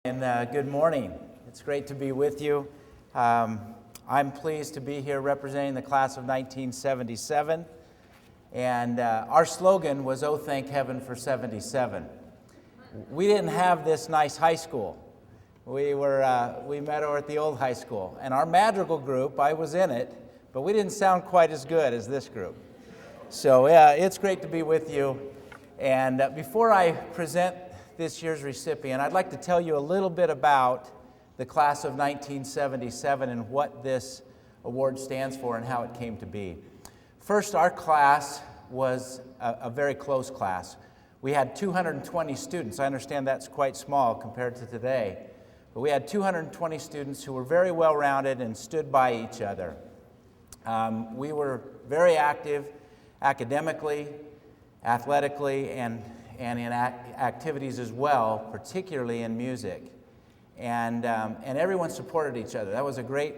And good morning. It's great to be with you. I'm pleased to be here representing the class of 1977. And our slogan was, "Oh, thank heaven for 77." We didn't have this nice high school. We met over at the old high school. And our madrigal group, I was in it, but we didn't sound quite as good as this group. So yeah, it's great to be with you. And before I present this year's recipient, I'd like to tell you a little bit about the class of 1977 and what this award stands for and how it came to be. First, our class was a very close class. We had 220 students. I understand that's quite small compared to today, but we had 220 students who were very well-rounded and stood by each other. We were very active academically, athletically, and in activities as well, particularly in music. And everyone supported each other. That was a great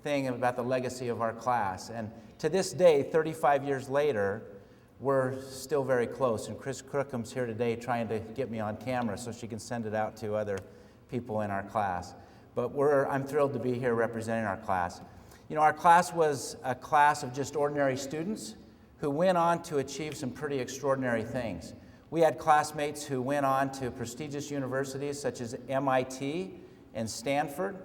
thing about the legacy of our class. And to this day, 35 years later, we're still very close. And Chris Crookham's here today trying to get me on camera so she can send it out to other people in our class. But I'm thrilled to be here representing our class. You know, our class was a class of just ordinary students who went on to achieve some pretty extraordinary things. We had classmates who went on to prestigious universities such as MIT and Stanford.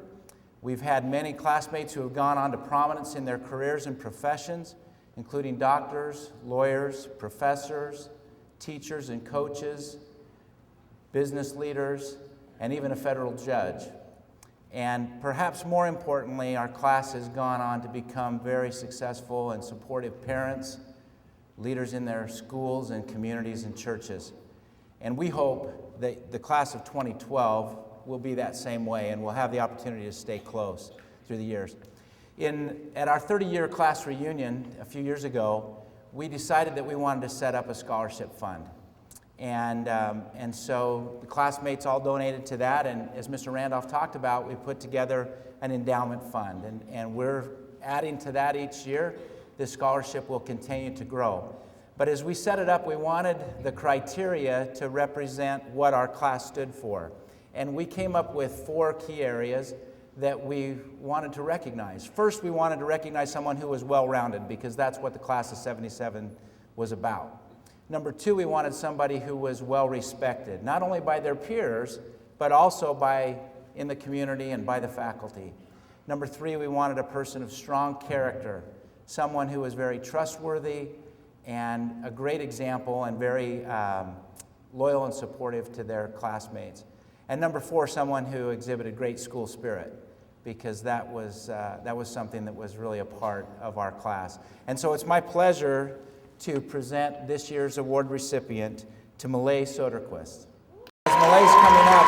We've had many classmates who have gone on to prominence in their careers and professions, including doctors, lawyers, professors, teachers and coaches, business leaders, and even a federal judge. And perhaps more importantly, our class has gone on to become very successful and supportive parents, leaders in their schools and communities and churches. And we hope that the class of 2012 will be that same way, and we'll have the opportunity to stay close through the years. At our 30-year class reunion a few years ago, we decided that we wanted to set up a scholarship fund. And so the classmates all donated to that, and as Mr. Randolph talked about, we put together an endowment fund, and we're adding to that each year. This scholarship will continue to grow. But as we set it up, we wanted the criteria to represent what our class stood for. And we came up with 4 key areas that we wanted to recognize. First, we wanted to recognize someone who was well-rounded, because that's what the class of 77 was about. Number 2, we wanted somebody who was well-respected, not only by their peers, but also in the community and by the faculty. Number 3, we wanted a person of strong character, someone who was very trustworthy and a great example and very loyal and supportive to their classmates. And number 4, someone who exhibited great school spirit, because that was something that was really a part of our class. And so it's my pleasure to present this year's award recipient to Malay Soderquist. As Malay's coming up,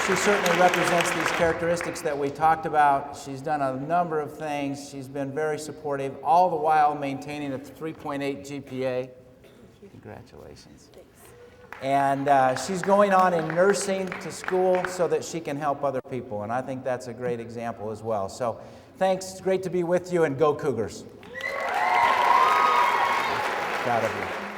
she certainly represents these characteristics that we talked about. She's done a number of things. She's been very supportive, all the while maintaining a 3.8 GPA. Congratulations. And she's going on in nursing to school so that she can help other people, and I think that's a great example as well. So thanks, it's great to be with you, and go Cougars. Proud of you.